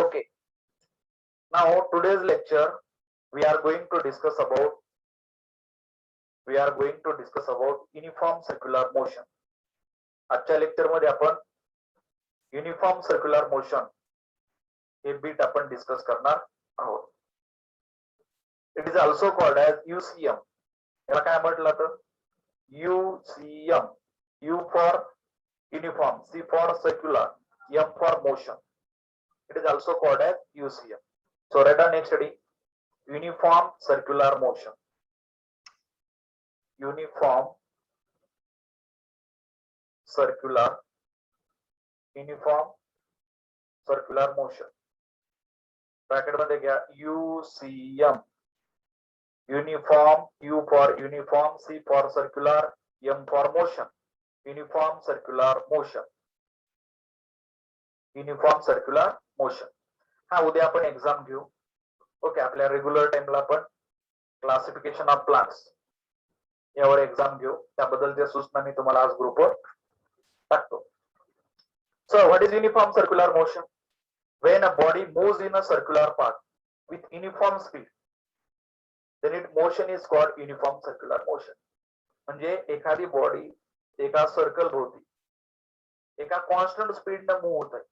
Okay. Now today's lecture we are going to discuss about uniform circular motion. आजच्या lecture मध्ये आपण uniform circular motion हे bit आपण discuss करणार आहोत. It is also called as UCM. याला काय म्हटलं तर UCM. U for uniform, C for circular, M for motion. It is also called as UCM. So write down next study uniform circular motion. Uniform circular motion. Bracket मध्ये घ्या UCM. Uniform, U for uniform, C for circular, M for motion. Uniform circular motion. हा उद्या आपण exam घेऊ. Okay. आपल्या regular टाइमला आपण classification of plants यावर एक्झाम घेऊ. त्याबद्दलच्या सूचना मी तुम्हाला आज ग्रुपवर टाकतो. So what is uniform circular motion? When a body moves in a circular path with uniform speed then it motion is called uniform circular motion. म्हणजे एखादी बॉडी एका सर्कल भोवती एका कॉन्स्टंट स्पीडने मूव्ह होत आहे.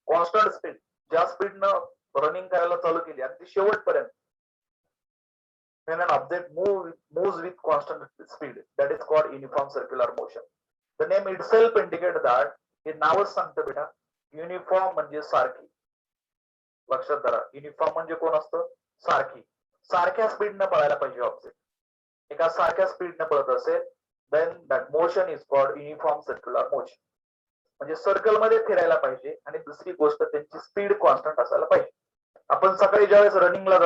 कॉन्स्टंट स्पीड, ज्या स्पीडनं running करायला चालू केली अगदी शेवटपर्यंत. when an object moves with constant speed, that is called uniform circular motion. The name itself indicates that, हे नावच सांगतं बेटा युनिफॉर्म म्हणजे सारखी. लक्षात धरा, युनिफॉर्म म्हणजे कोण असतं? सारखी. सारख्या स्पीडनं पळायला पाहिजे ऑब्जेक्ट. एका सारख्या स्पीडनं पळत असेल then that motion is called uniform circular motion. म्हणजे सर्कल मध्ये फिरायला पाहिजे आणि दुसरी गोष्ट त्यांची स्पीड कॉन्स्टंट असायला पाहिजे. आपण सकाळी ज्यावेळेस रनिंगला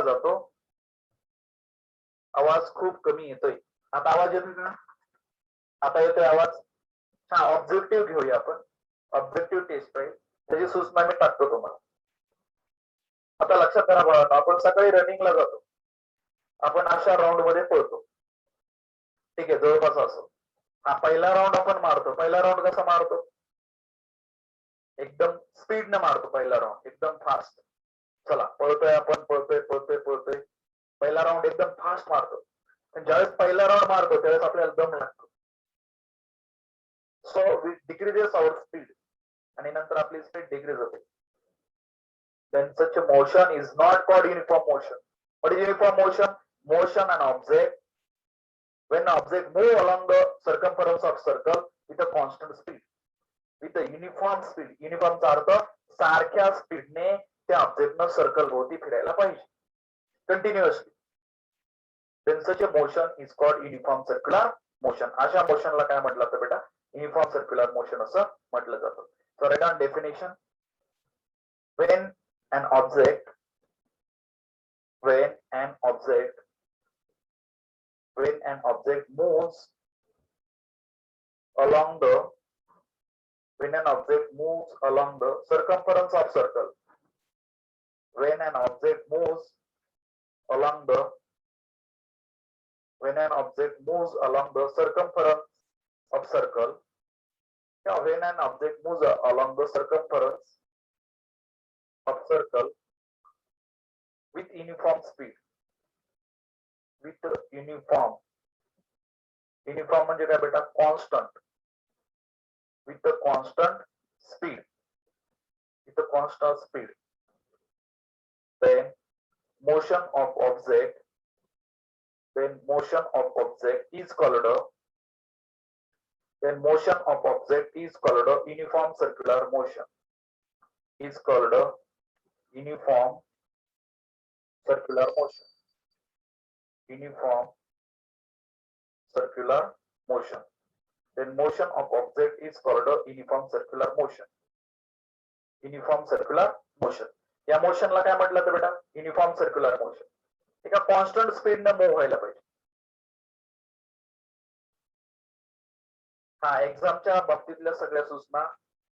जातो आवाज खूप कमी येतोय. आता आवाज येतोय का? आता येतोय आवाज? हा, ऑब्जेक्टिव्ह घेऊया आपण. ऑब्जेक्टिव्ह टेस्ट आहे, त्याची सूचना मी टाकतो तुम्हाला. आता लक्षात करा बाळा, आपण सकाळी रनिंगला जातो, आपण अशा राऊंड मध्ये पळतो. ठीक आहे, जवळपास असं. हा पहिला राऊंड आपण मारतो. पहिला राऊंड कसा मारतो? एकदम स्पीड न मारतो. पहिला राऊंड एकदम फास्ट. चला, पळतोय आपण, पळतोय. पहिला राऊंड एकदम फास्ट मारतो. पण ज्यावेळेस पहिला राऊंड मारतो त्यावेळेस आपल्याला दम लागतो. So we decreases our speed आणि नंतर आपली स्पीड डिक्रीज होते. Then such a motion is not called uniform motion. What is uniform motion? Motion an object when an object move along the circumference of circle with a constant speed, with a uniform speed. Uniform चा अर्थ सारख्या स्पीडने त्या ऑब्जेक्टनं circle भोवती फिरायला पाहिजे continuously. Then such a motion is called uniform circular motion. अशा मोशनला काय म्हटलं जातं बेटा? युनिफॉर्म सर्क्युलर मोशन असं म्हटलं जातं. So write down definition. When an object moves along the circumference of circle, when an object moves along the circumference of circle, when an object moves along the circumference of circle with uniform speed, uniform म्हणजे काय बेटा? Constant. with a constant speed, then motion of object is called a uniform circular motion. Uniform circular motion. Then motion of object is called a uniform circular motion. या मोशनला काय म्हटलं तर बेटा? Uniform circular motion. एका constant स्पीडने move व्हायला पाहिजे. हा, एक्झामच्या बाबतीतल्या सगळ्या सूचना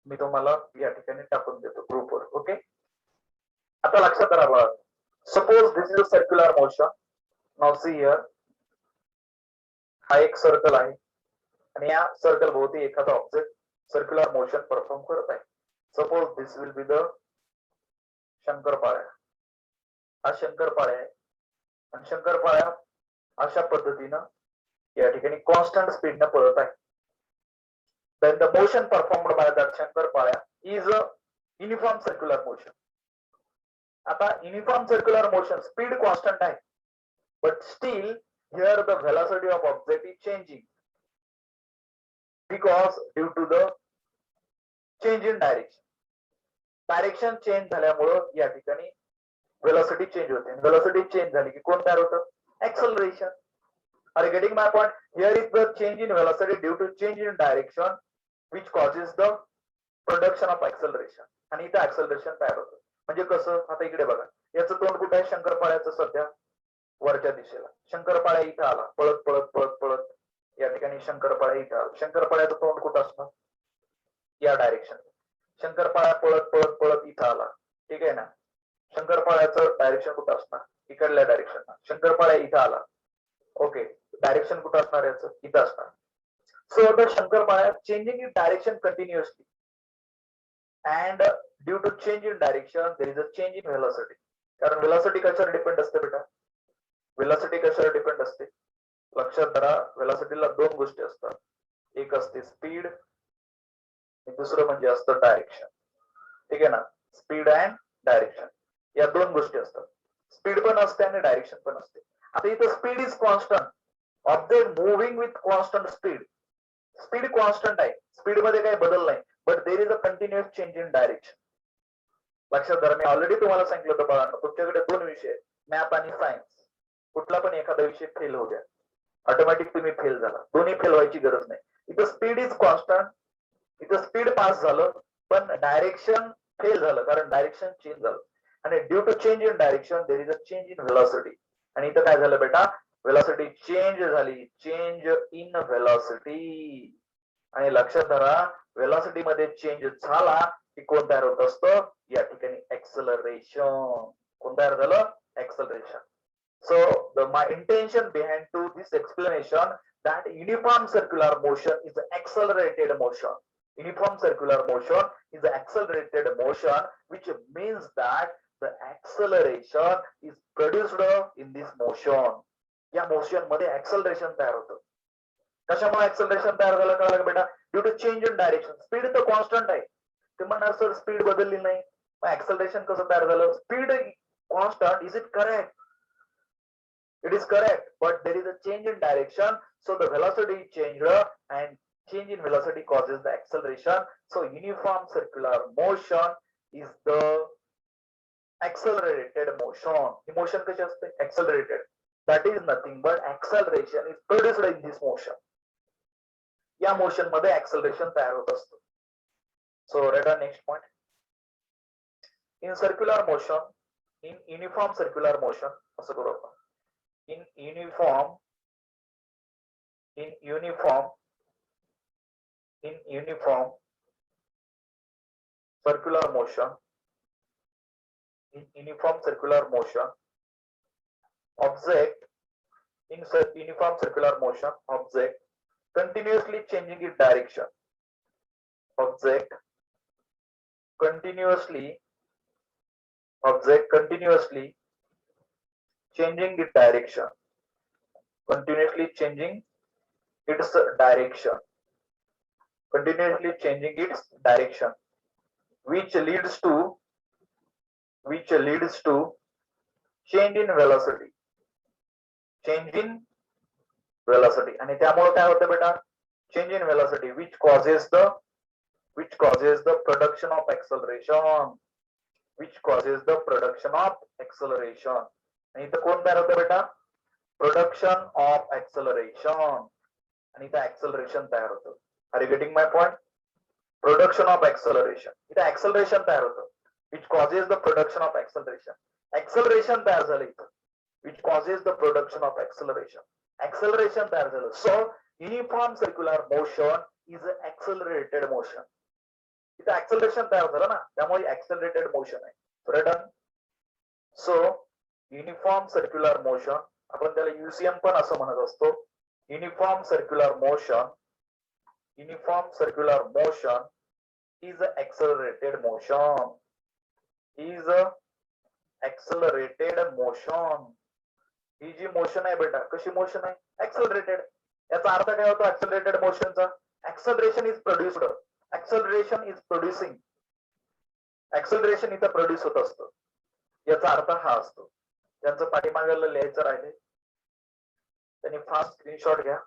मी तुम्हाला या ठिकाणी टाकून देतो ग्रुपवर. ओके. आता लक्षात करा बघा, suppose this is a circular motion. Now see here, हा एक सर्कल आहे आणि या सर्कल भोवती एखादा ऑब्जेक्ट सर्क्युलर मोशन परफॉर्म करत आहे. Suppose this will be the शंकरपाळ्या. हा शंकरपाळ्या आहे आणि शंकरपाळ्या अशा पद्धतीनं या ठिकाणी कॉन्स्टंट स्पीडने पळत आहे. Then the motion performed by that shankarpali is a uniform circular motion. आता uniform circular motion speed constant आहे, but still here the velocity of object is changing because due to the change in direction. Direction change झाल्यामुळं या ठिकाणी velocity change होते. Velocity change झाली की कोण तयार होतं? Acceleration. Are you getting my point? Here is the change in velocity due to change in direction which causes the production of acceleration. आणि इथं acceleration तयार होतं. म्हणजे कसं? आता इकडे बघा, याचं तोंड कुठे आहे? शंकरपाळ्याचं सध्या वरच्या दिशेला. शंकरपाळ्या इथं आला, पळत पळत पळत पळत या ठिकाणी शंकरपाळ्या इथं आला. शंकरपाळ्याचं तोंड कुठं असणार? या डायरेक्शन. शंकरपाळ्या पळत पळत पळत इथं आला, ठीक आहे ना. शंकरपाळ्याचं डायरेक्शन कुठं असणार? इकडल्या डायरेक्शनला. शंकरपाळ्या इथं आला, ओके, डायरेक्शन कुठं असणार याचं? इथं असणार. सो द शंकरपाळ्या changing in direction continuously and due to change in direction there is a change in velocity. कारण velocity कशावर डिपेंड असते बेटा? velocity कशावर डिपेंड असते? लक्षात धरा, velocityला दोन गोष्टी असतात. एक असते स्पीड, दुसरं म्हणजे असतं डायरेक्शन. ठीक आहे ना. स्पीड अँड डायरेक्शन या दोन गोष्टी असतात. स्पीड पण असते आणि डायरेक्शन पण असते. आता इथं speed is constant, object moving with constant speed. Speed constant आहे, स्पीड मध्ये काही बदल नाही, but there is a continuous change in direction. लक्षात धरा, मी ऑलरेडी तुम्हाला सांगितलं होतं बघा, तुमच्याकडे दोन विषय आहेत, मॅथ आणि सायन्स. कुठला पण एखादा विषय फेल होऊ द्या, ऑटोमॅटिक तुम्ही फेल झाला. दोन्ही फेल व्हायची गरज नाही. इथं स्पीड इज कॉन्स्टंट, इथं स्पीड पास झालं पण डायरेक्शन फेल झालं, कारण डायरेक्शन चेंज झालं. आणि due to change in direction there is a change in velocity. आणि इथं काय झालं बेटा? व्हेलॉसिटी चेंज झाली, चेंज इन व्हेलॉसिटी. आणि लक्षात धरा, व्हेलॉसिटी मध्ये चेंज झाला की कोण तयार होत असतं? या ठिकाणी एक्सेलरेशन. कोण तयार झालं? Acceleration. So my intention behind to this explanation that uniform circular motion is an accelerated motion. Uniform circular motion is an accelerated motion, which means that the acceleration is produced in this motion. या motion मध्ये acceleration तयार होतं. कशामुळे acceleration तयार झालं कळलं का बेटा? Due to change in direction. Speed तर कॉन्स्टंट आहे, ते म्हणणार सर स्पीड बदलली नाही, मग acceleration कसं तयार झालं? Speed constant, is it correct? It is correct, but there is a change in direction, so the velocity changed, and change in velocity causes the acceleration. So uniform circular motion is the accelerated motion. The motion कशी असते? Accelerated. That is nothing but acceleration is produced in this motion. या motion मध्ये acceleration तयार होत असतं. So write down next point. In circular motion, in uniform circular motion, असं करू आपण. In uniform circular motion, in uniform circular motion, object in uniform circular motion, object continuously changing its direction. Object continuously changing its direction. Continuously changing its direction. Continuously changing its direction, which leads to change in velocity. Change in velocity. आणि त्यामुळे काय होतं बेटा? Change in velocity, which causes the production of acceleration. Which causes the production of acceleration. आणि इथं कोण तयार होतं बेटा? Production of acceleration. आणि इथं एक्सेलरेशन तयार होतं. Are you getting my point? Production of acceleration. इथं एक्सेलरेशन तयार होतं, which causes the production of acceleration. Acceleration तयार झालं इथं, which causes the production of acceleration. Acceleration तयार झालं. So uniform circular motion is a accelerated motion. इथं acceleration तयार झालं ना, त्यामुळे एक्सेलरेटेड मोशन आहे. Return. So uniform circular motion, आपण त्याला युसीएम पण असं म्हणत असतो. Uniform circular motion is a accelerated motion. Is a accelerated motion. ही जी मोशन आहे बेटा, कशी मोशन आहे? एक्सेलरेटेड. याचा अर्थ काय होतो एक्सेलरेटेड मोशनचा? Acceleration is produced. Acceleration is producing. Acceleration इथं प्रोड्यूस होत असतं. याचा अर्थ हा असतो. ज्यांचं पाठीमागायला लिहायचं राहिले त्यांनी फास्ट स्क्रीनशॉट घ्या.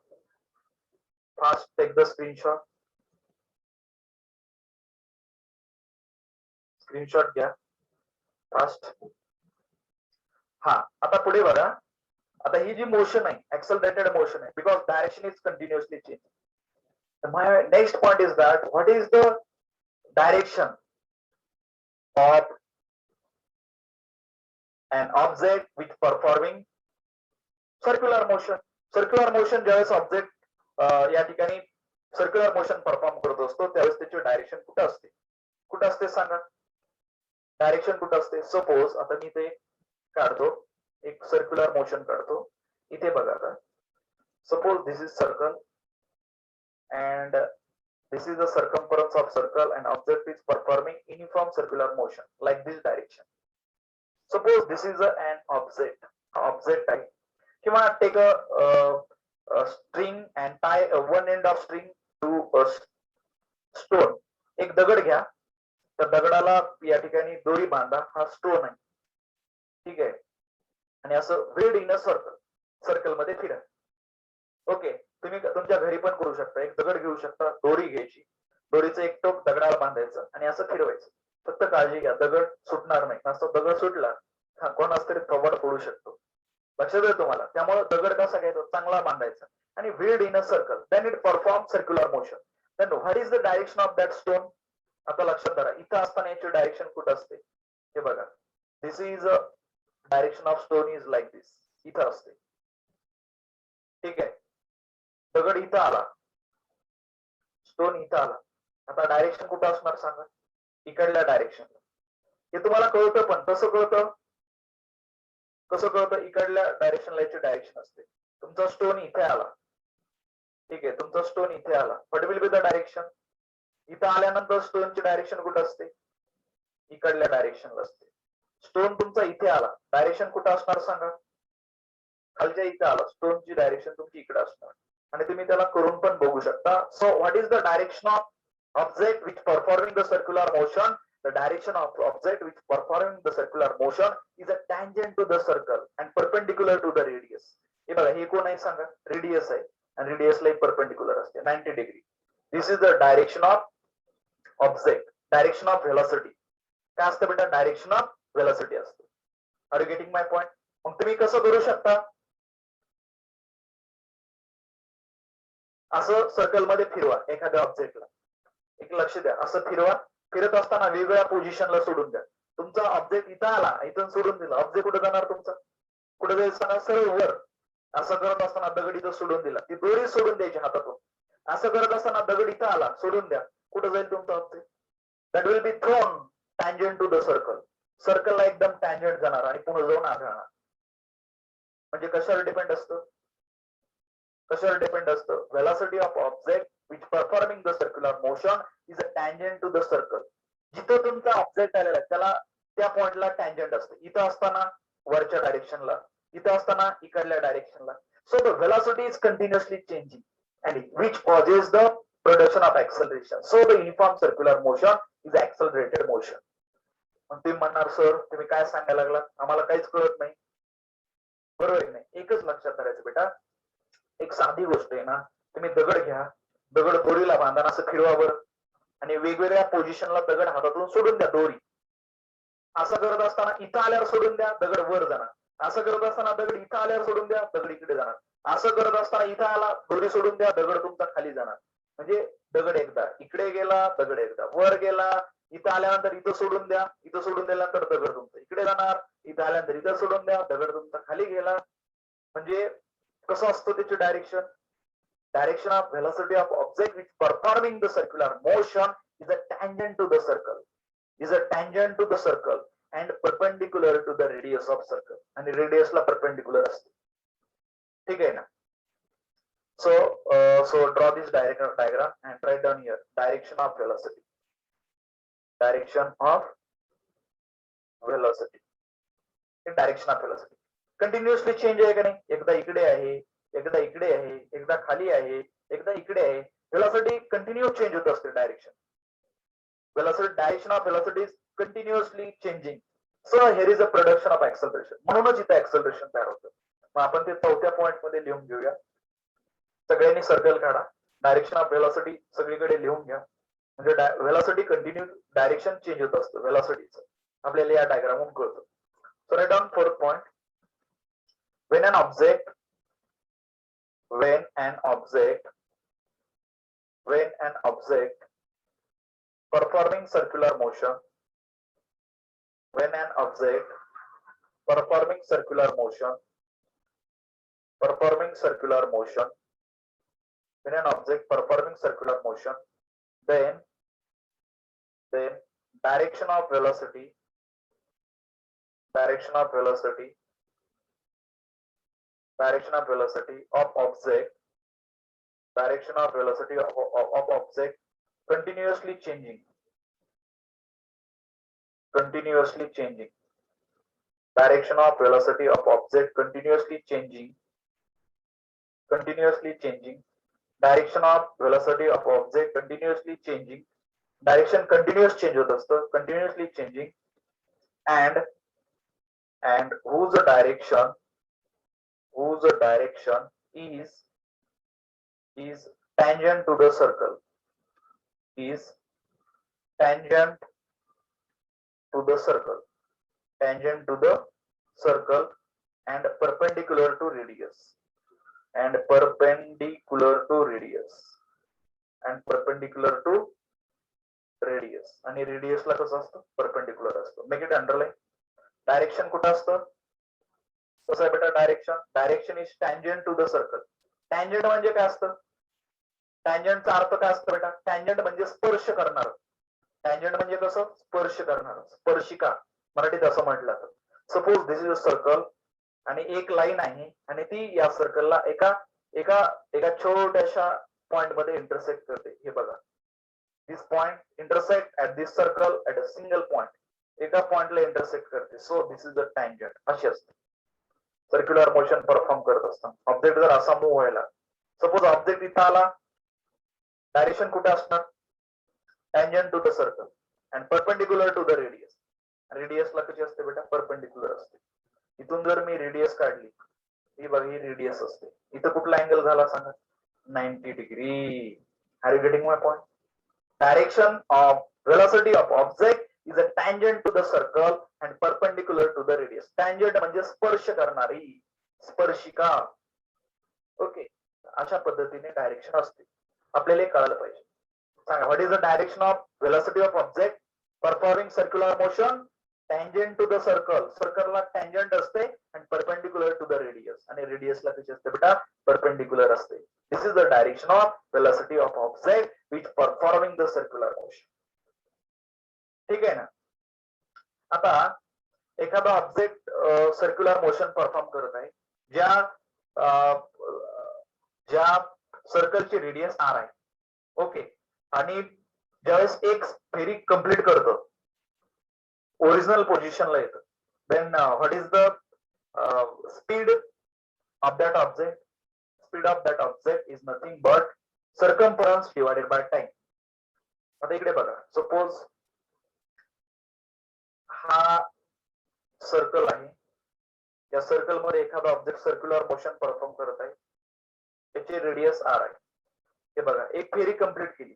Fast take the screenshot. Screenshot घ्या फास्ट. हा, आता पुढे बघा. आता ही जी मोशन आहे एक्सेलरेटेड मोशन आहे because direction is continuously change. My next point is that what is the direction of an object which performing circular motion. Circular motion ज्यावेळेस ऑब्जेक्ट या ठिकाणी सर्क्युलर मोशन परफॉर्म करत असतो त्यावेळेस त्याची डायरेक्शन कुठं असते? कुठं असते सांगा? डायरेक्शन कुठं असते? सपोज आता मी ते काढतो, एक सर्क्युलर मोशन काढतो. इथे बघा आता, suppose this is circle and this is the circumference of circle and object is performing uniform circular motion like this direction. Suppose this is an object type. किंवा take a string and tie one end of string to a stone. एक दगड घ्या, त्या दगडाला या ठिकाणी दोरी बांधा. हा स्टोन आहे, ठीक आहे, आणि असं वेड इन अ सर्कल, सर्कल मध्ये फिरा. ओके, तुम्ही तुमच्या घरी पण करू शकता. एक दगड घेऊ शकता, दोरी घ्यायची, दोरीचं एक टोक दगडाला बांधायचं आणि असं फिरवायचं. फक्त काळजी घ्या, दगड सुटणार नाही. असं दगड सुटला कोणाच तरी थोबड पडू शकतो. लक्षात आहे तुम्हाला? त्यामुळे दगड कसा घ्यायचा? चांगला बांधायचा आणि wade in a circle. Then it perform circular motion. Then what is the direction of that stone? आता लक्षात धरा, इथं असताना याची डायरेक्शन कुठं असते? हे बघा, this is a direction of stone is like this. इथं असते, ठीक आहे. दगड इथं आला, स्टोन इथं आला. आता डायरेक्शन कुठं असणार सांगा? इकडल्या डायरेक्शनला. हे तुम्हाला कळतं, पण कसं कळतं? कसं कळतं? इकडल्या डायरेक्शनला याची डायरेक्शन असते. तुमचा स्टोन इथे आला, ठीक आहे, तुमचा स्टोन इथे आला. What will be the direction? इथं आल्यानंतर स्टोनची डायरेक्शन कुठं असते? इकडल्या डायरेक्शनला असते. स्टोन तुमचा इथे आला, डायरेक्शन कुठं असणार सांगा? खालच्या इथे आला, स्टोनची डायरेक्शन तुमची इकडे असणार. आणि तुम्ही त्याला करून पण बघू शकता. So what is the direction of object which performing the circular motion? The direction of object which performing the circular motion is a tangent to the circle and perpendicular to the radius. हे बघा, हे कोण आहे सांगा? Radius आहे आणि रेडियसला perpendicular असते 90 degree. This is the direction of object. Direction of velocity काय असतं बेटा? डायरेक्शन ऑफ व्हेलॉसिटी असते. Are you getting my point? मग तुम्ही कसं करू शकता? असं सर्कल मध्ये फिरवा एखाद्या ऑब्जेक्टला. एक लक्ष द्या, असं फिरवा. फिरत असताना वेगवेगळ्या पोझिशनला सोडून द्या. तुमचा ऑब्जेक्ट इथं आला, इथून सोडून दिला, ऑब्जेक्ट कुठे जाणार तुमचा? कुठे जाईल सांगा? सरळ वर. असं करत असताना दगड इथं सोडून दिला, ती दोरी सोडून द्यायची हातातून. असं करत असताना दगड इथं आला, सोडून द्या. कुठे जाईल तुमचा object? That will be thrown tangent to the circle. सर्कलला एकदम टँजंट जाणार आणि पुढे जाऊन आढळणार. म्हणजे कशावर डिपेंड असतं? कशावर डिपेंड असतं? Velocity of object which performing the circular motion is a tangent to the circle. जिथं तुमचा ऑब्जेक्ट आलेला आहे त्याला त्या पॉइंटला टँजंट असतं. इथं असताना वरच्या डायरेक्शनला, इथं असताना इकडल्या डायरेक्शनला. So the velocity is continuously changing and which causes the production of acceleration. So the uniform circular motion is accelerated motion. मग तुम्ही म्हणणार, सर तुम्ही काय सांगायला लागला? आम्हाला काहीच कळत नाही. बरोबर नाही? एकच लक्षात धरायचं बेटा, एक साधी गोष्ट आहे ना. तुम्ही दगड घ्या, दगड दोरीला बांधा, असं फिरवावर आणि वेगवेगळ्या पोझिशनला दगड हातातून सोडून द्या दोरी. असं करत असताना इथं आल्यावर सोडून द्या, दगड वर जाणार. असं करत असताना दगड इथं आल्यावर सोडून द्या, दगड इकडे जाणार. असं करत असताना इथं आला, दोरी सोडून द्या, दगड तुमचा खाली जाणार. म्हणजे दगड एकदा इकडे गेला, दगड एकदा वर गेला, इथं आल्यानंतर इथं सोडून द्या, इथं सोडून दिल्यानंतर दगड तुमचा इकडे जाणार, इथं आल्यानंतर इथं सोडून द्या, दगड तुमचा खाली गेला. म्हणजे कसं असतं त्याची direction? Direction of velocity of object which performing the circular motion is a tangent to the circle. Is a tangent to the circle and perpendicular to the radius of circle. आणि radius ला perpendicular असते. ठीक आहे ना? So draw this diagram and write down here direction of velocity. Direction of velocity, direction of velocity continuously change आहे का नाही, एकदा इकडे आहे, एकदा इकडे आहे, एकदा खाली आहे, एकदा इकडे आहे. व्हेलॉसिटी कंटिन्यू चेंज होत असते direction. Velocity, direction of velocity is continuously changing. So here is a production of acceleration. म्हणूनच इथे ऍक्सलरेशन तयार होतं. मग आपण ते चौथ्या पॉइंट मध्ये लिहून घेऊया. सगळ्यांनी सर्कल काढा. डायरेक्शन ऑफ व्हेलॉसिटी सगळीकडे लिहून घ्या. म्हणजे व्हेलॉसिटी कंटिन्यू डायरेक्शन चेंज होत असतं व्हेलॉसिटीचं. आपल्याला या डायग्रामवरून कळतं. So write down fourth point. When an object performing circular motion, when an object performing circular motion, when an object performing circular motion, then direction of velocity of object continuously changing. Direction of velocity of object continuously changing. Direction of velocity of object continuously changing. Direction continuous change होत असतं, continuously changing, and whose direction is tangent to the circle, and perpendicular to radius, and perpendicular to radius. आणि radius ला कसं असतं, perpendicular असतं. Make it underline. Direction कुठं असतं, कसं आहे बेटा direction is tangent to the circle. Tangent म्हणजे काय असतं, टँजंटचा अर्थ काय असतो बेटा, टँजंट म्हणजे स्पर्श करणार. टँजंट म्हणजे कसं, स्पर्श करणार, स्पर्शिका मराठीत असं म्हटलं तर. Suppose this is a circle आणि एक लाईन आहे आणि ती या सर्कलला एका छोट्याशा पॉइंट मध्ये इंटरसेक्ट करते. हे बघा, this point intersect at this circle at a single point, एका पॉइंटला इंटरसेक्ट करते. So this is a tangent. अशी असते सर्क्युलर मोशन परफॉर्म करत असताना. ऑब्जेक्ट जर असा मूव्ह व्हायला, सपोज ऑब्जेक्ट इथं आला, डायरेक्शन कुठे असणार, tangent to the circle and perpendicular to the radius. रेडियसला कशी असते बेटा, परपेंडिक्युलर असते. इथून जर मी रेडियस काढली, ही बघा ही रेडियस असते, इथं कुठला अँगल झाला सांगा, 90 degree. Are you getting my point? Direction of velocity of object is a tangent to the circle and perpendicular to the radius. Tangent म्हणजे स्पर्श करणारी, स्पर्शिका. ओके, अशा पद्धतीने डायरेक्शन असते. आपल्याला कळायला पाहिजे. सांगा, what is the direction of velocity of object performing circular motion? Tangent to the circle. सर्कलला टँजंट असते आणि परपेंडिक्युलर टू द रेडियस. आणि रेडियसला कशी असते बेटा, परपेंडिक्युलर असते. This is the direction of velocity of object which performing the circular motion. ठीक आहे ना. आता एखादा ऑब्जेक्ट सर्क्युलर मोशन परफॉर्म करत आहे, ज्या सर्कलची रेडियस r आहे. ओके, आणि ज्यावेळेस एक फेरी कंप्लीट करतो, ओरिजिनल पोझिशनला येतं, then what is the speed of that object? Speed of that object is nothing but circumference divided by time. आता इकडे बघा, सपोज हा सर्कल आहे, या सर्कल मध्ये एखादा ऑब्जेक्ट सर्क्युलर मोशन परफॉर्म करत आहे, त्याची रेडियस r आहे. हे बघा, एक फेरी कंप्लीट केली,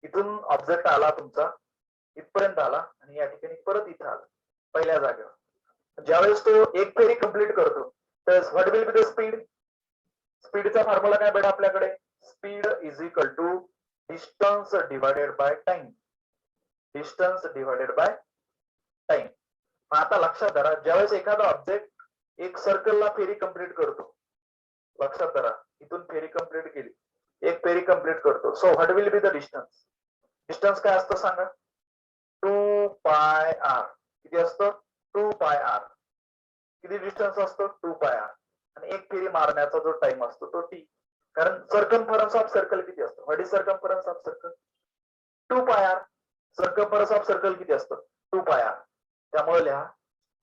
इथून ऑब्जेक्ट आला तुमचा, इथपर्यंत आला आणि या ठिकाणी परत इथं आला पहिल्या जागेवर. ज्यावेळेस तो एक फेरी कंप्लीट करतो, तर what will be the speed? स्पीडचा फॉर्म्युला काय बेटा आपल्याकडे, speed is equal to distance divided by time. Distance divided by time. आता लक्षात धरा, ज्यावेळेस एखादा ऑब्जेक्ट एक सर्कलला फेरी कंप्लीट करतो, लक्षात धरा, इथून फेरी कंप्लीट केली, एक फेरी कंप्लीट करतो. So what will be the distance? Distance काय असतं सांगा, 2 पाय r. किती असतं, 2 पाय r. किती डिस्टन्स असतो, 2 पाय r. आणि एक फेरी मारण्याचा जो टाइम असतो तो t. कारण सर्कम्फरन्स ऑफ सर्कल किती असतो, what is circumference of circle, 2 pi r. Circumference of circle किती असतं 2 पाय r. त्यामुळे लिहा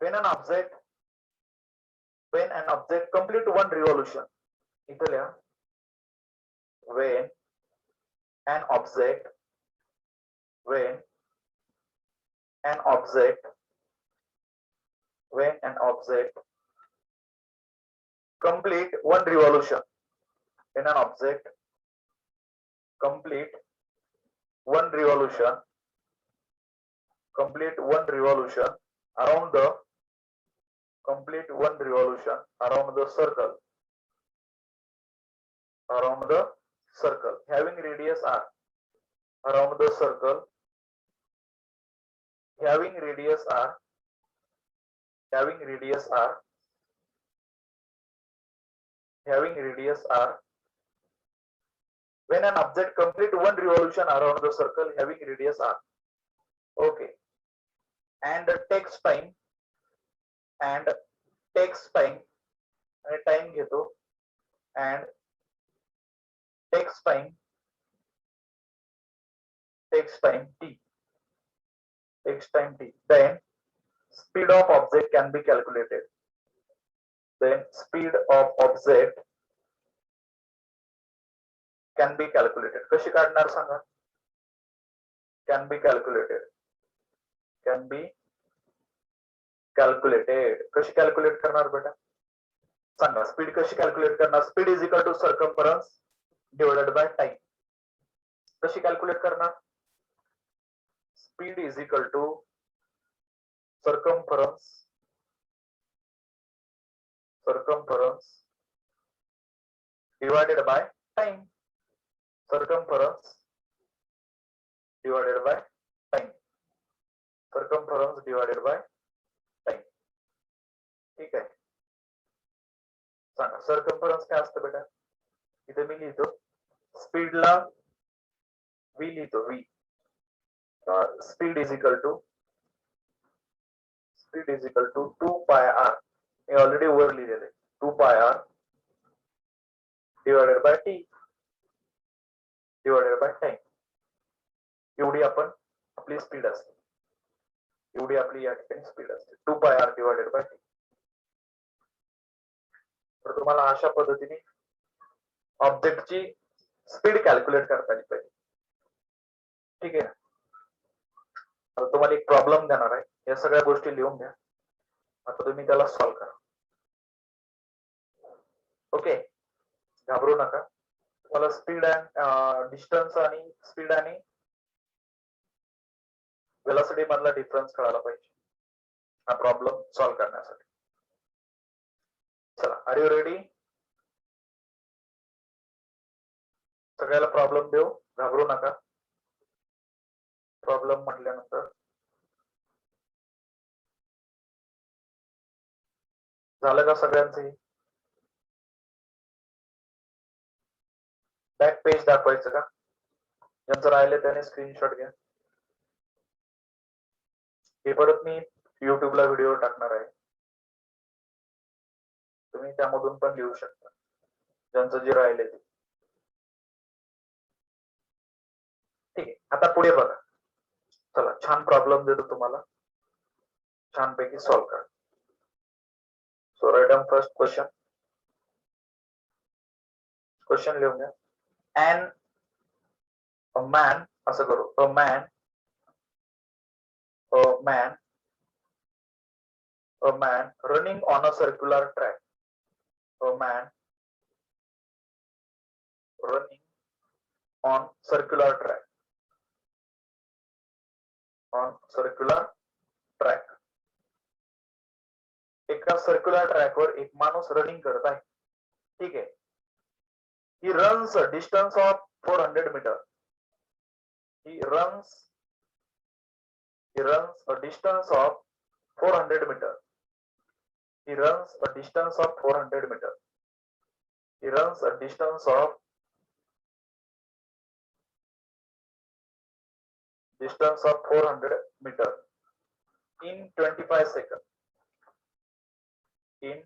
when an object complete one revolution. इथे लिहा when an object complete one revolution. When an object complete one revolution around the circle having radius r, around the circle having radius r, when an object complete one revolution around the circle having radius r. Okay. And takes time and time घेतो and takes time t, then speed of object can be calculated. कशी काढणार सांगा? can be calculated कशी calculate करणार बेटा सांगा? Speed कशी calculate करणार? Speed is equal to circumference divided by time. कशी कॅल्क्युलेट करणार? Speed is equal to circumference divided by time. Circumference divided by time. ठीक आहे. सांगा सर्कम्फरन्स काय असतं बेटा? इथे मी लिहितो स्पीडला v लिहितो v. Speed is equal to 2 pi r. Me already वर लिहिलेले 2 pi r divided by t divided by time. एवढी आपली स्पीड असते. एवढी आपली या ठिकाणी स्पीड असते 2 pi r divided by t. तर तुम्हाला अशा पद्धतीने ऑब्जेक्टची स्पीड कॅल्क्युलेट करता आली पाहिजे. ठीक आहे. आता तुम्हाला एक प्रॉब्लेम देणार आहे. या सगळ्या गोष्टी लिहून घ्या. आता तुम्ही त्याला सॉल्व्ह करा. ओके. घाबरू नका. तुम्हाला स्पीड अँड डिस्टन्स आणि स्पीड आणि वेलोसिटी मधला डिफरन्स कळायला पाहिजे हा प्रॉब्लेम सॉल्व्ह करण्यासाठी. चला, आर यू रेडी? सगळ्याला प्रॉब्लेम देऊ, घाबरू नका. प्रॉब्लेम म्हटल्यानंतर झालं का सगळ्यांचं? बॅक पेज दाखवायचं का? ज्यांचं राहिले त्याने स्क्रीनशॉट घ्या. हे परत मी युट्यूबला व्हिडिओ टाकणार आहे. तुम्ही त्यामधून पण लिहू शकता ज्यांचं जे राहिले ते. ठीक आहे. आता पुढे बघा. चला, छान प्रॉब्लेम देतो तुम्हाला. छानपैकी सॉल्व्ह करा. So write down first question लिहून घ्या. अ मॅन असं करू. A man running on a circular track. A man running on circular track. एका सर्क्युलर ट्रॅक वर एक माणूस रनिंग करत आहे. ठीक आहे. He runs a distance of 400 meter. He runs a distance of 400 meter. He runs a distance of 400 meter. He runs a distance of 400 meter in 25 seconds. In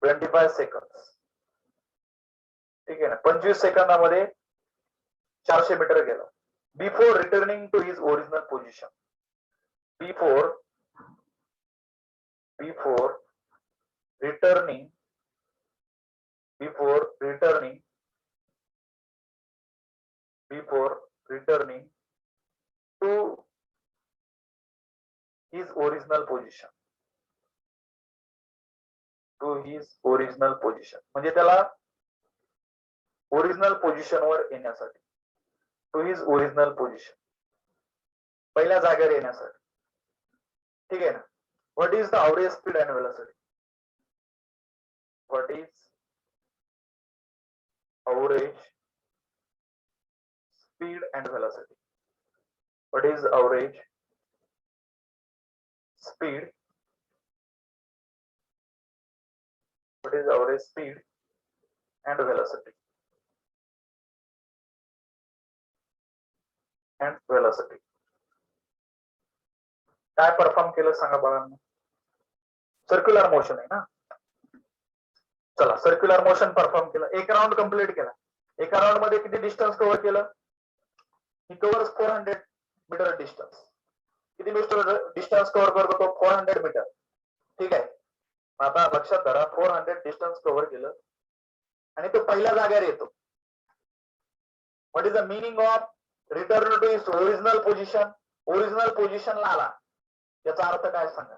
25 seconds. ठीक आहे ना. 25 सेकंदामध्ये 400 मीटर गेला. before returning to his original position. Before returning to his original position. म्हणजे त्याला original position वर येण्यासाठी, to his original position, पहिल्या जागेवर येण्यासाठी. ठीक आहे ना. What is the average speed and velocity? What is average speed and velocity? What is average speed? What is average speed and velocity? And velocity. काय perform केलं सांगा बाळांनो? सर्क्युलर मोशन आहे ना. चला, सर्क्युलर मोशन परफॉर्म केलं, एक round complete केला. एका राऊंड मध्ये किती डिस्टन्स कव्हर केलं? ही कव्हर्स 400 मीटर डिस्टन्स. किती मीटर डिस्टन्स कव्हर करतो तो? 400 मीटर. ठीक आहे. आता लक्षात धरा, 400 डिस्टन्स कव्हर केलं आणि तो पहिल्या जागेवर येतो. What is the meaning of return to his original position? Original पोझिशनला आला, याचा अर्थ काय सांगा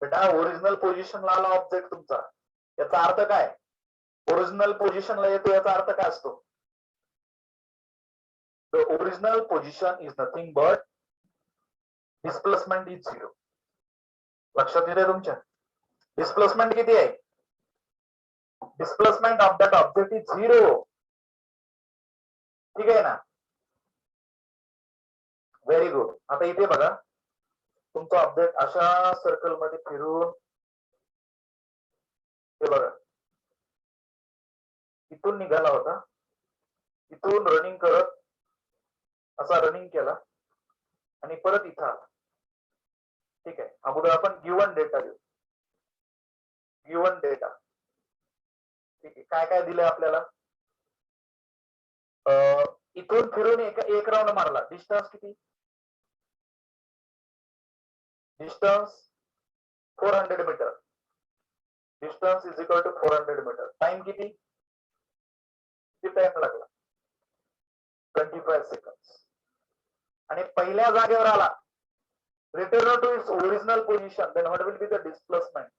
बेटा? ओरिजिनल पोझिशनला आला ऑब्जेक्ट तुमचा, याचा अर्थ काय? ओरिजिनल पोझिशनला येतो याचा अर्थ काय असतो? The original position is nothing but displacement is 0. लक्षात येते तुमच्या? डिस्प्लेसमेंट किती आहे? Displacement of that object is 0. ठीक आहे ना. Very good. आता इथे बघा, तुमचा ऑब्जेक्ट अशा सर्कल मध्ये फिरून, हे बघा, इथून निघाला होता, इथून रनिंग करत असा रनिंग केला आणि परत इथं आला. ठीक आहे. अगोदर आपण गिवन डेटा घेऊ. Given data. ठीक आहे. काय काय दिलंय आपल्याला? इथून फिरून एक राऊंड मारला. डिस्टन्स किती? Distance 400 metre. Distance is equal to 400 metre. Time किती? किती टाइम लागला? 25 सेकंड्स. आणि पहिल्या जागेवर आला. Return to its original position, then what will be the displacement?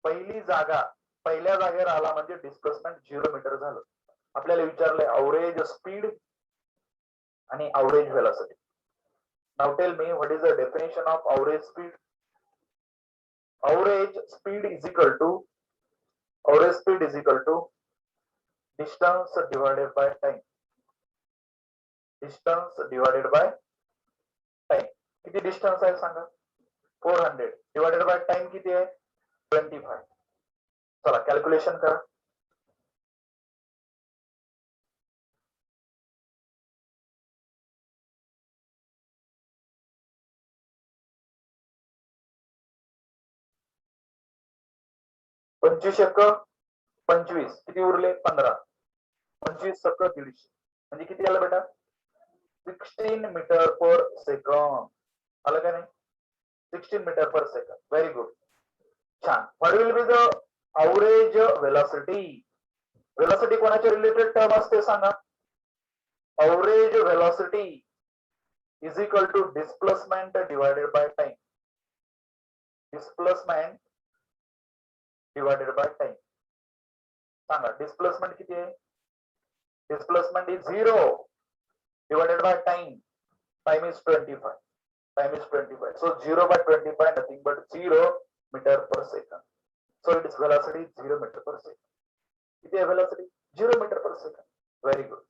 पहिल्या जागेवर आला म्हणजे डिस्प्लेसमेंट 0 मीटर झालं. आपल्याला विचारलंय अवरेज स्पीड आणि average velocity. Now tell me, what is the definition of average speed? Average speed is equal to distance divided by time. Distance divided by time. किती distance आहे सांगा? 400 डिवाइडेड बाय टाइम किती आहे? 25. चला calculation करा. पंचवीस एक्क 25, किती उरले? 15. 25 सक्क 150, म्हणजे किती आलं बेटा? 16 मीटर पर सेकंड. आलं का नाही? 16 metre per second. Very good. छान. What will be the average velocity? Velocity कोणाच्या रिलेटेड टर्म असते सांगा? Average velocity is equal to displacement divided by time. Displacement divided by time. सांगा डिस्प्लेसमेंट किती आहे? Displacement is 0 divided by time. Time is 25. So 0 by 25 nothing but 0 meter per second. So its velocity is 0 meter per second. किती आहे velocity? 0 meter per second. Very good.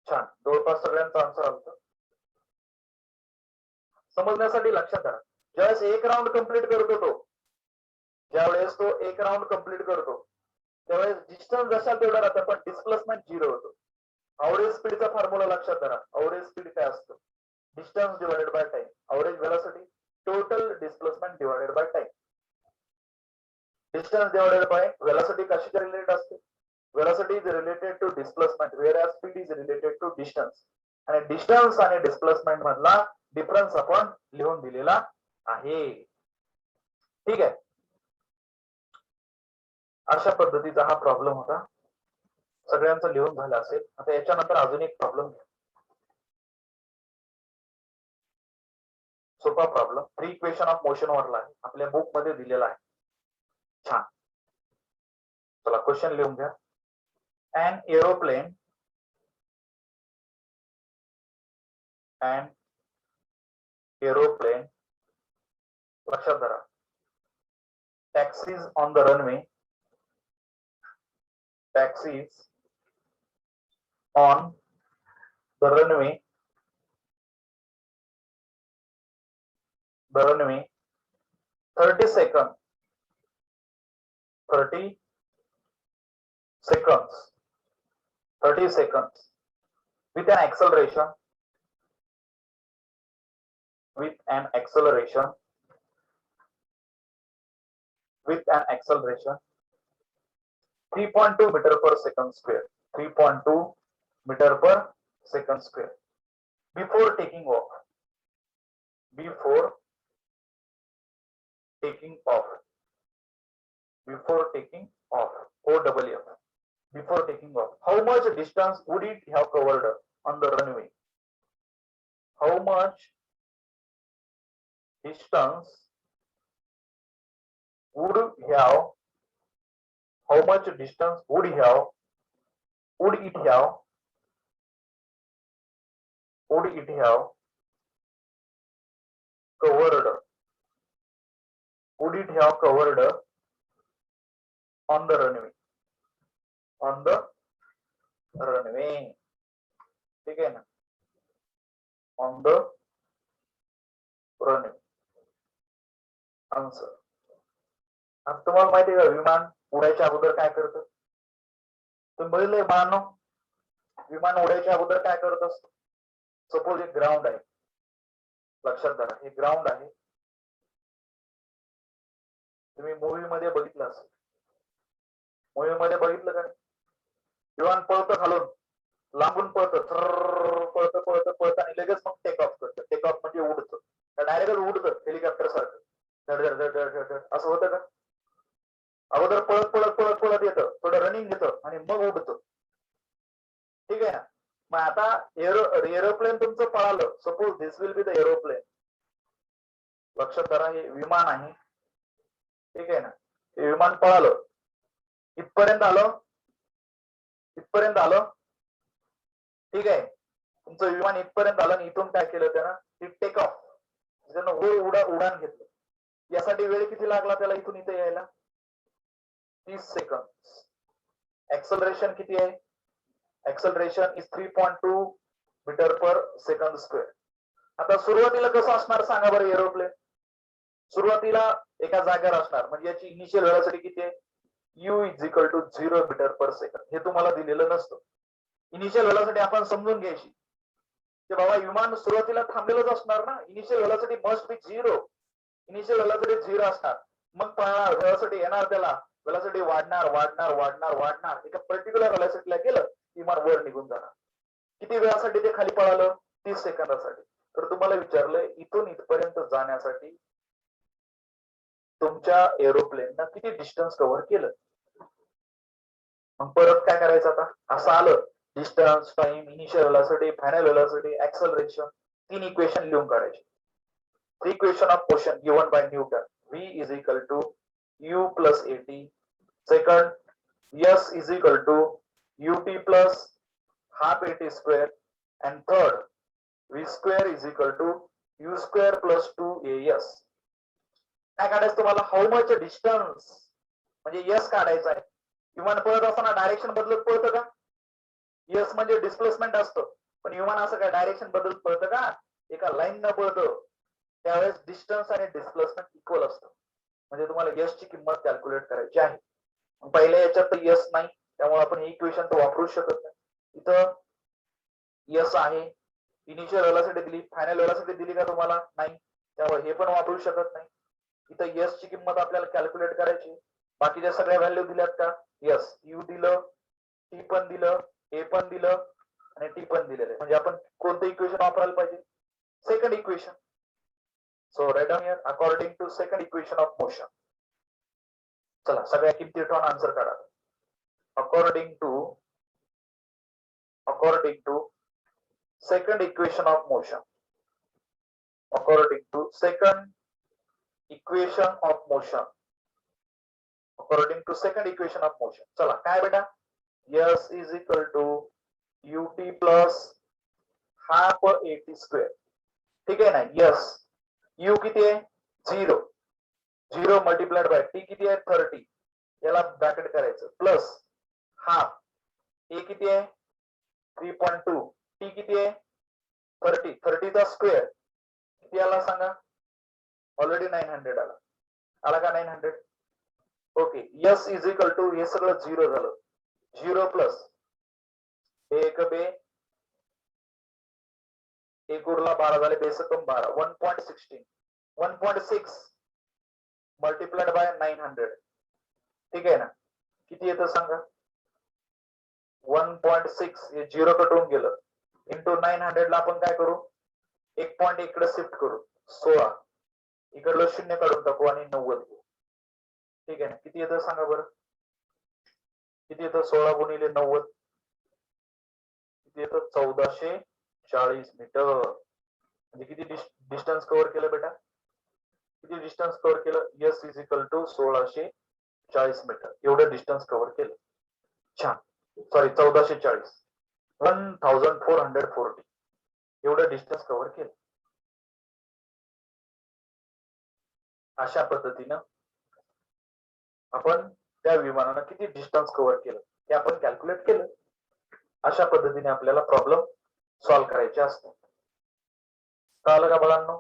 छान. जवळपास सगळ्यांचा answer आला. समजण्यासाठी लक्षात धरा, ज्यावेळेस एक राऊंड कंप्लीट करतो तो, ज्यावेळेस तो एक राऊंड कंप्लीट करतो त्यावेळेस डिस्टन्स जसा तेवढा राहतं, पण डिस्प्लेसमेंट 0 होतो. अवरेज स्पीडचा फॉर्म्युला लक्षात धरा. अवरेज स्पीड काय असतं? Distance divided by time. Average velocity total displacement divided by time. Distance divided by velocity कशाच्या रिलेटेड असते? velocity is related to displacement, whereas speed is related to distance. आणि distance आणि displacement मधला difference आपण लिहून दिलेला आहे. ठीक आहे. अशा पद्धतीचा हा प्रॉब्लेम होता. सगळ्यांचं लिहून झालं असेल. आता याच्यानंतर अजून एक प्रॉब्लेम, सोपा problem, three equation of motion वरला आहे, आपल्या बुक मध्ये दिलेला आहे. छान. चला क्वेश्चन लिहून घ्या. an aeroplane लक्षात धरा, taxis on the runway, taxis on the runway 30 seconds with an acceleration 3.2 meter per second square, 3.2 meter per second square. Before taking off, OWF, before taking off, how much distance would it have covered on the runway? How much distance would it have covered on the runway? ठीक आहे ना, on the runway. Answer. आता तुम्हाला माहिती आहे का विमान उडायच्या अगोदर काय करतं? तुम्ही बघितलंय बाळांनो, विमान उडायच्या अगोदर काय करत असतं? सपोज एक ग्राउंड आहे, लक्षात धरा हे ग्राउंड आहे. तुम्ही मूवी मध्ये बघितलं असेल, का विमान पळतं खालून, लांबून पळतं आणि लगेच मग टेक ऑफ करतं. टेक ऑफ म्हणजे उडतं, डायरेक्ट उडतं हेलिकॉप्टर सारखं, असं होतं का? अगोदर पळत येतं, थोडं रनिंग घेतं आणि मग उडतं. ठीक आहे ना. मग आता एरोप्लेन तुमचं पळालं, suppose this will be the aeroplane. लक्षात धरा हे विमान आहे. ठीक आहे ना, हे विमान पळालं, इथपर्यंत आलं. ठीक आहे, तुमचं विमान इथपर्यंत आलं आणि इथून काय केलं त्यानं? टेक ऑफ, उडान घेतलं. यासाठी वेळ किती लागला त्याला इथून इथे यायला? 30 सेकंद. एक्सेलरेशन किती आहे? Acceleration is 3.2 metre per second square. आता सुरुवातीला कसं असणार सांगा बरं एरोप्लेन? सुरुवातीला एका जागेवर असणार, म्हणजे याची इनिशियल वेळासाठी किती आहे? u is equal to 0 metre per second. हे तुम्हाला दिलेलं नसतं. इनिशियल वेळासाठी आपण समजून घ्यायची की बाबा विमान सुरुवातीला थांबलेलंच असणार ना. इनिशियल वेळासाठी मस्ट बी 0. इनिशियल वेळासाठी 0 असणार, मग पळणार, वेळासाठी येणार, त्याला वेळासाठी वाढणार. एका पर्टिक्युलर वेळासाठीला गेलं विमान वर निघून जाणार. किती वेळासाठी ते खाली पळालं? 30 सेकंदासाठी. तर तुम्हाला विचारलंय इथून इथपर्यंत जाण्यासाठी तुमच्या एरोप्लेननं किती डिस्टन्स कव्हर केलं? मग परत काय करायचं आता? असं आलं distance, time, initial velocity, final velocity, acceleration, 3 equation लिहून काढायचे. The equation of motion given by Newton, v is equal to u plus at. Second, s is equal to ut plus half at square. And third, v square is equal to u square plus 2as. काय काढायचं तुम्हाला? How much distance, म्हणजे yes काढायचं आहे. विमान पळत असताना direction बदलत पळतं का? यस म्हणजे डिस्प्लेसमेंट असतं, पण विमान असं काय डायरेक्शन बदलत पळतं का? एका लाईन न पळतं. त्यावेळेस डिस्टन्स आणि डिस्प्लेसमेंट इक्वल असतं. म्हणजे तुम्हाला यस ची किंमत कॅल्क्युलेट करायची आहे. पहिल्या याच्यात तर यस नाही, त्यामुळे आपण ही इक्वेशन तर वापरू शकत नाही. इथं यस आहे, इनिशियल वेलोसिटी दिली, फायनल वेलोसिटी दिली का तुम्हाला? नाही, त्यामुळे हे पण वापरू शकत नाही. इथं यस ची किंमत आपल्याला कॅल्क्युलेट करायची. बाकीच्या सगळ्या व्हॅल्यू दिल्यात का? यस, यू दिलं, टी पण दिलं, ए पण दिलं आणि टी पण दिलेलं आहे. म्हणजे आपण कोणतं इक्वेशन वापरायला पाहिजे? Second equation. So write down here according to second equation of motion. चला सगळ्या किमती ठेवून आन्सर काढा. According to second equation of motion. According to second equation of motion. According to second equation of motion. चला काय बेटा? S is equal to ut plus half at square. ठीक आहे ना? Yes. U किती आहे? 0. 0 multiplied by t किती आहे? 30. याला ब्रॅकेट करायचं प्लस हाफ. A किती आहे? 3.2. टी किती आहे? 30. 30 चा स्क्वेअर किती आला सांगा? ऑलरेडी 900 आला. आला का 900? Okay. S is equal to हे सगळं 0 झालं. 0 प्लस एक बे एक उरला 12 झाले, बेसकम 12. 1.16 1.6 मल्टिप्लाइड बाय 900. ठीक आहे ना? किती येतं सांगा? 1.6 हे 0 कटून गेलं. इंटू 900 ला आपण काय करू? एक पॉइंट इकडे शिफ्ट करू. 16 इकडलं 0 काढून टाकू आणि 90 घेऊ. ठीक आहे ना? किती येतं सांगा बरं? किती येतं? 16 गुणिले 90 किती येतं? 1440 मीटर. म्हणजे किती डिस्टन्स कव्हर केलं बेटा? किती डिस्टन्स कव्हर केलं? S is equal to 1640 metre. एवढं डिस्टन्स कव्हर केलं. छान. सॉरी 1440 1440 एवढं डिस्टन्स कव्हर केलं. अशा पद्धतीनं आपण त्या विमानानं किती डिस्टन्स कव्हर केलं ते आपण कॅल्क्युलेट केलं. अशा पद्धतीने आपल्याला प्रॉब्लेम सॉल्व्ह करायचे असतात. कळलं का बाळांनो?